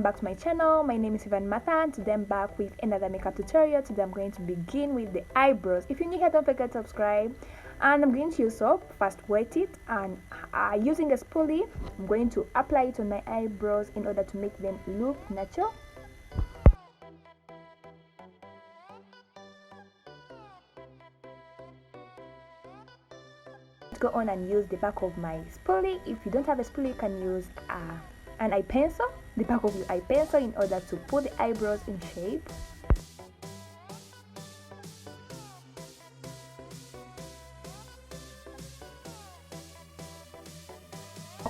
welcome back to my channel. My name is Martha, and today I'm back with another makeup tutorial. Today I'm going to begin with the eyebrows. If you're new here, don't forget to subscribe. And I'm going to use soap, first wet it, and using a spoolie I'm going to apply it on my eyebrows in order to make them look natural. Go on and use the back of my spoolie. If you don't have a spoolie, you can use an eye pencil, the back of your eye pencil, in order to put the eyebrows in shape.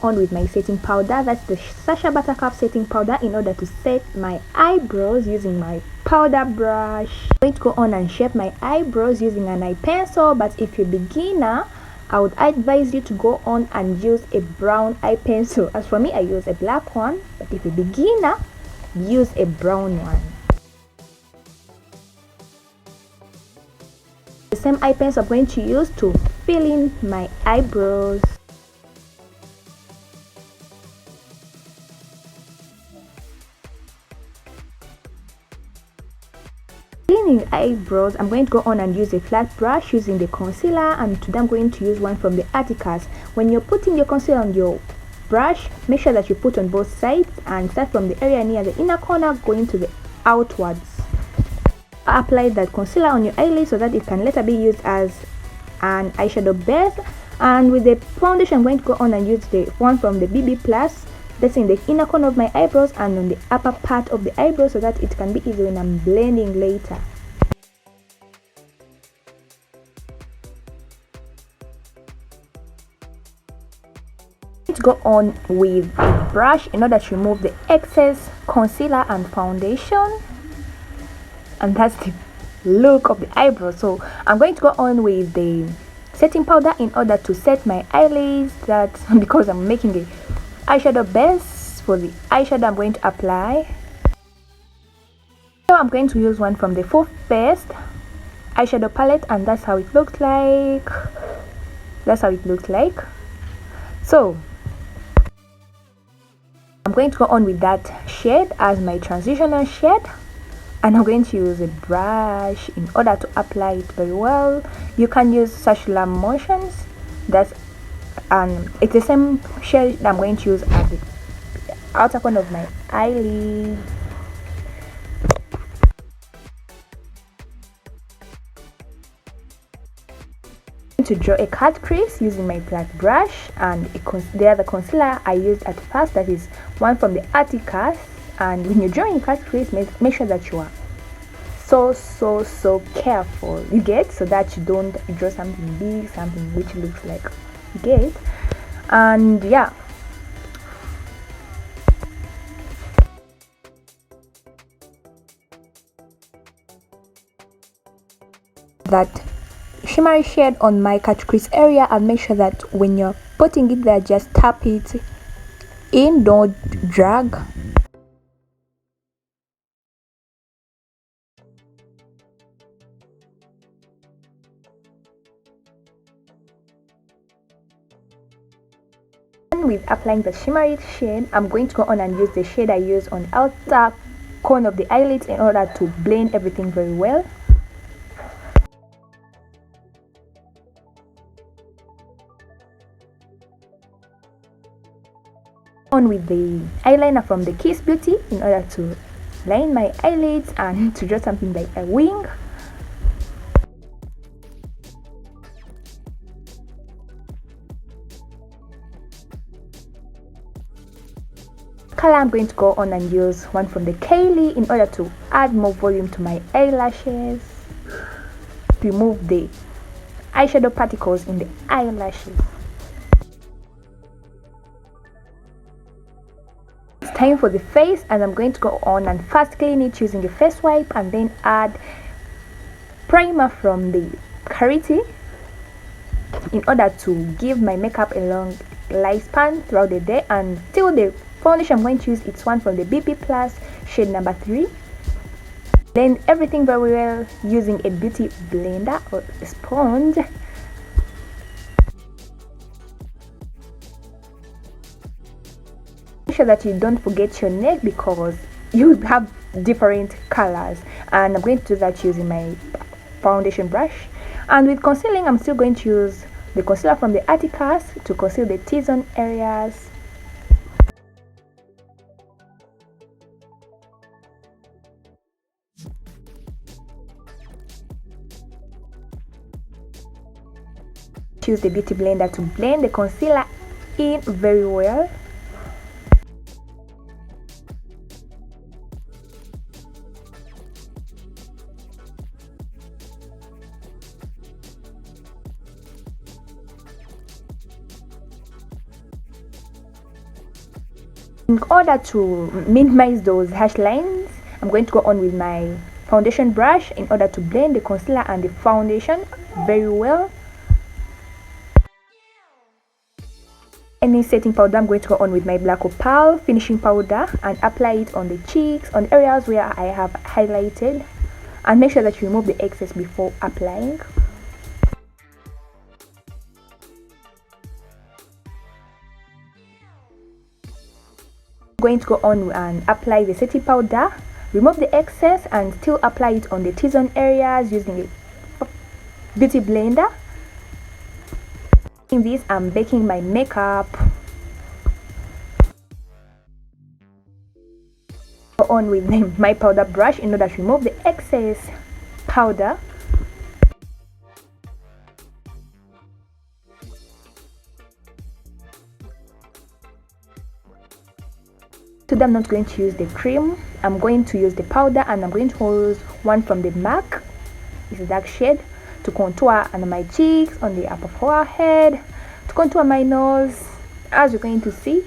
On with my setting powder, that's the Saacha buttercup setting powder, in order to set my eyebrows using my powder brush. I'm going to go on and shape my eyebrows using an eye pencil, but if you're a beginner, I would advise you to go on and use a brown eye pencil. As for me, I use a black one, but if you're a beginner, use a brown one. The same eye pencil I'm going to use to fill in my eyebrows. Filling in eyebrows, I'm going to go on and use a flat brush using the concealer, and today I'm going to use one from the Ariticus. When you're putting your concealer on your brush, make sure that you put on both sides and start from the area near the inner corner going to the outwards. Apply that concealer on your eyelid so that it can later be used as an eyeshadow base. And with the foundation, I'm going to go on and use the one from the BB Plus. That's in the inner corner of my eyebrows and on the upper part of the eyebrow, so that it can be easy when I'm blending later. Let's go on with a brush in order to remove the excess concealer and foundation, and that's the look of the eyebrow. So I'm going to go on with the setting powder in order to set my eyelids. That's because I'm making a eyeshadow base for the eyeshadow I'm going to apply. So I'm going to use one from the Full Face eyeshadow palette, and that's how it looks like. So I'm going to go on with that shade as my transitional shade, and I'm going to use a brush in order to apply it very well. You can use circular motions. It's the same shade that I'm going to use at the outer corner of my eyelid. To draw a cut crease using my flat brush, and the other concealer I used at first, that is one from the Ariticus. And when you're drawing a cut crease, make sure that you are so careful, you get, so that you don't draw something big, something which looks like, you get. And yeah, that shimmery shade on my cut crease area, and make sure that when you're putting it there, just tap it in, don't drag. With applying the shimmery shade, I'm going to go on and use the shade I use on the outer corner of the eyelids in order to blend everything very well. On with the eyeliner from the Kiss Beauty in order to line my eyelids and to draw something like a wing. Color, I'm going to go on and use one from the Kylie in order to add more volume to my eyelashes, remove the eyeshadow particles in the eyelashes. It's time for the face, and I'm going to go on and first clean it using a face wipe, and then add primer from the Karite in order to give my makeup a long lifespan throughout the day. And till the foundation I'm going to use, it's one from the BB Plus shade number 3. Blend everything very well using a beauty blender or a sponge. sure that you don't forget your neck because you have different colors. And I'm going to do that using my foundation brush. And with concealing, I'm still going to use the concealer from the Ariticus to conceal the T-zone areas. Use the beauty blender to blend the concealer in very well. In order to minimize those harsh lines, I'm going to go on with my foundation brush in order to blend the concealer and the foundation very well. Any setting powder, I'm going to go on with my black Opal finishing powder and apply it on the cheeks, on the areas where I have highlighted, and make sure that you remove the excess before applying. I'm going to go on and apply the setting powder, remove the excess, and still apply it on the T-zone areas using a beauty blender. In this, I'm baking my makeup. Go on with my powder brush in order to remove the excess powder. Today I'm not going to use the cream, I'm going to use the powder, and I'm going to use one from the MAC. It's a dark shade to contour under my cheeks, on the upper forehead, to contour my nose, as you're going to see.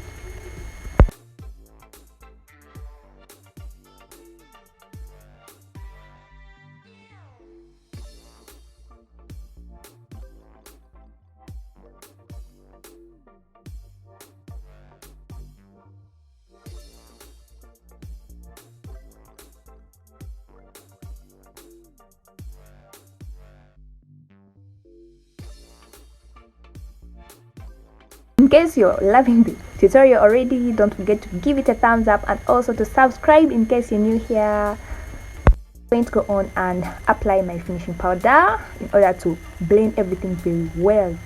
In case you're loving the tutorial already, don't forget to give it a thumbs up and also to subscribe in case you're new here. I'm going to go on and apply my finishing powder in order to blend everything very well.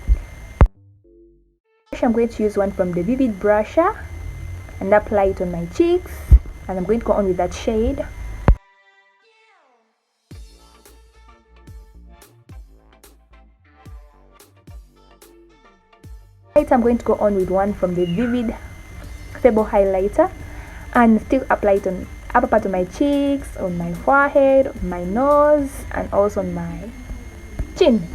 I'm going to use one from the Vivid Brusher and apply it on my cheeks, and I'm going to go on with that shade. I'm going to go on with one from the Vivid Favorn highlighter and still apply it on upper part of my cheeks, on my forehead, on my nose, and also on my chin.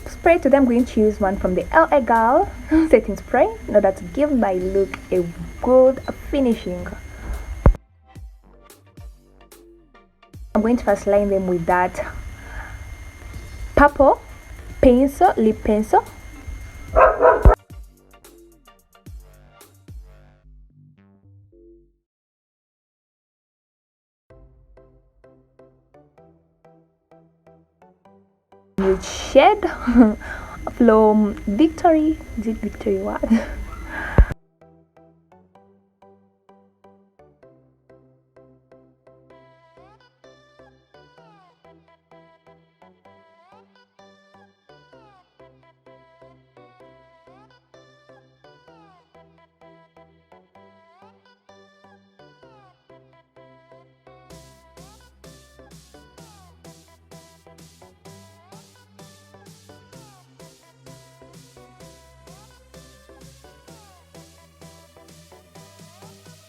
Spray today, I'm going to use one from the LA Girl setting spray in order to give my look a good finishing. I'm going to first line them with that purple pencil, lip pencil. Nude shade from Victory. Is it Victory what?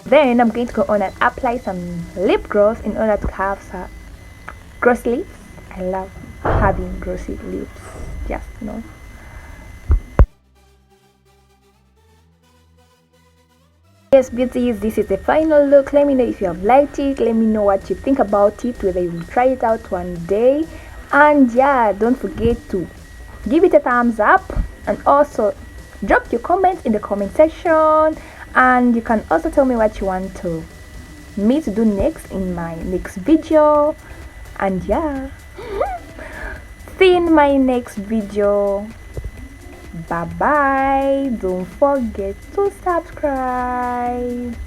Then I'm going to go on and apply some lip gloss in order to have some glossy lips. I love having glossy lips, just you know. Yes, beauties, this is the final look. Let me know if you have liked it. Let me know what you think about it, whether you will try it out one day. And yeah, don't forget to give it a thumbs up and also drop your comments in the comment section. And you can also tell me what you want to me to do next in my next video. And yeah, see you in my next video. Bye bye. Don't forget to subscribe.